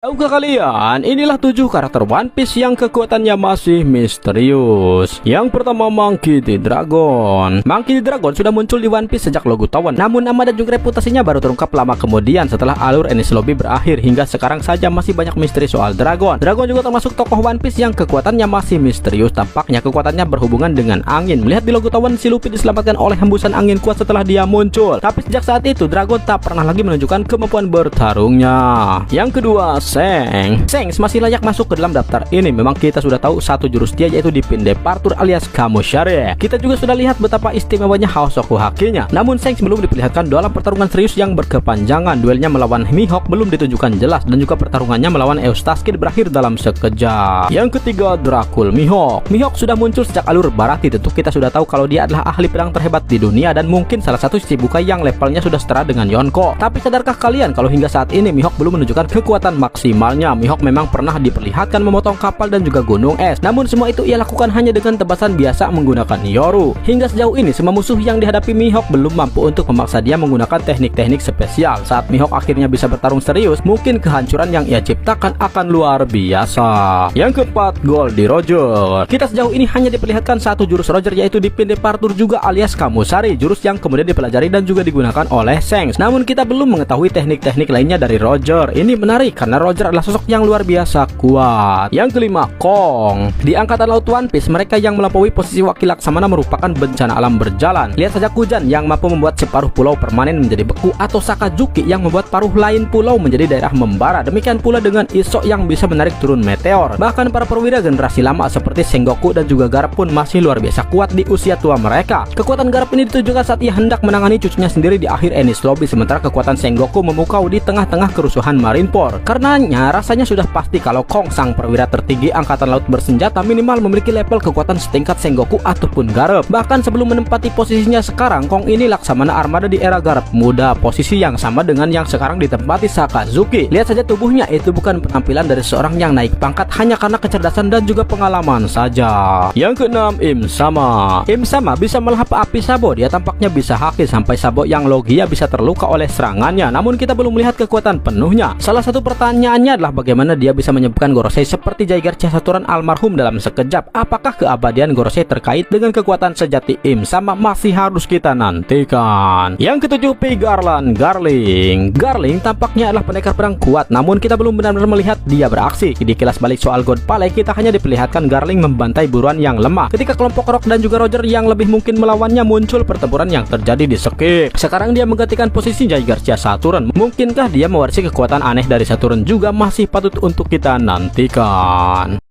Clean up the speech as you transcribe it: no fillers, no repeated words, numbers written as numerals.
Tahukah kalian, inilah 7 karakter One Piece yang kekuatannya masih misterius. Yang pertama, Monkey D. Dragon. Monkey D. Dragon sudah muncul di One Piece sejak logo Town. Namun nama dan juga reputasinya baru terungkap lama kemudian setelah alur Enies Lobby berakhir. Hingga sekarang saja masih banyak misteri soal Dragon. Dragon juga termasuk tokoh One Piece yang kekuatannya masih misterius. Tampaknya kekuatannya berhubungan dengan angin. Melihat di logo Town, si Luffy diselamatkan oleh hembusan angin kuat setelah dia muncul. Tapi sejak saat itu, Dragon tak pernah lagi menunjukkan kemampuan bertarungnya. Yang kedua, Shanks masih layak masuk ke dalam daftar ini. Memang kita sudah tahu satu jurus dia, yaitu Dipin Departure alias Kamushare. Kita juga sudah lihat betapa istimewanya Haoshoku Haki-nya. Namun Shanks belum diperlihatkan dalam pertarungan serius yang berkepanjangan. Duelnya melawan Mihawk belum ditunjukkan jelas, dan juga pertarungannya melawan Eustace Kid berakhir dalam sekejap. Yang ketiga, Dracul Mihawk. Mihawk sudah muncul sejak alur Baratie. Tentu kita sudah tahu kalau dia adalah ahli pedang terhebat di dunia dan mungkin salah satu Shichibukai yang levelnya sudah setara dengan Yonko. Tapi sadarkah kalian kalau hingga saat ini Mihawk belum menunjukkan kekuatan maksimalnya? Mihawk memang pernah diperlihatkan memotong kapal dan juga gunung es. Namun semua itu ia lakukan hanya dengan tebasan biasa menggunakan Yoru. Hingga sejauh ini semua musuh yang dihadapi Mihawk belum mampu untuk memaksa dia menggunakan teknik-teknik spesial. Saat Mihawk akhirnya bisa bertarung serius, mungkin kehancuran yang ia ciptakan akan luar biasa. Yang keempat, Goldie Roger. Kita sejauh ini hanya diperlihatkan satu jurus Roger, yaitu Dipin Departure juga alias Kamusari, jurus yang kemudian dipelajari dan juga digunakan oleh Shanks. Namun kita belum mengetahui teknik-teknik lainnya dari Roger. Ini menarik karena Roger adalah sosok yang luar biasa kuat. Yang kelima, Kong. Di angkatan laut One Piece, mereka yang melampaui posisi wakil Laksamana merupakan bencana alam berjalan. Lihat saja Kujan yang mampu membuat separuh pulau permanen menjadi beku, atau Sakazuki yang membuat paruh lain pulau menjadi daerah membara. Demikian pula dengan Iso yang bisa menarik turun meteor. Bahkan para perwira generasi lama seperti Sengoku dan juga Garp pun masih luar biasa kuat di usia tua mereka. Kekuatan Garp ini ditujukan saat ia hendak menangani cucunya sendiri di akhir Enies Lobby, sementara kekuatan Sengoku memukau di tengah-tengah kerusuhan Marineford. Karenanya rasanya sudah pasti kalau Kong, sang perwira tertinggi angkatan laut bersenjata, minimal memiliki level kekuatan setingkat Sengoku ataupun Garp. Bahkan sebelum menempati posisinya sekarang, Kong ini Laksamana armada di era Garp muda, posisi yang sama dengan yang sekarang ditempati Sakazuki. Lihat saja tubuhnya, itu bukan penampilan dari seorang yang naik pangkat hanya karena kecerdasan dan juga pengalaman saja. Yang keenam, Im Sama. Im Sama bisa melahap api Sabo. Dia tampaknya bisa haki sampai Sabo yang Logia bisa terluka oleh serangannya. Namun kita belum melihat kekuatan penuhnya. Salah satu pertanyaannya adalah bagaimana dia bisa menyembuhkan Gorosei seperti Jaigar Saturan almarhum dalam sekejap. Apakah keabadian Gorosei terkait dengan kekuatan sejati Im Sama? Masih harus kita nantikan. Yang ketujuh, P. Garling. Garling tampaknya adalah pendekar pedang kuat, namun kita belum benar-benar melihat dia beraksi. Di kilas balik soal God Palace, kita hanya diperlihatkan Garling membantai buruan yang lemah. Ketika kelompok Rock dan juga Roger yang lebih mungkin melawannya muncul, pertempuran yang terjadi di Skip. Sekarang dia menggantikan posisi Jaigar Saturn. Mungkinkah dia mewarisi kekuatan aneh dari Saturn juga? Masih patut untuk kita nantikan.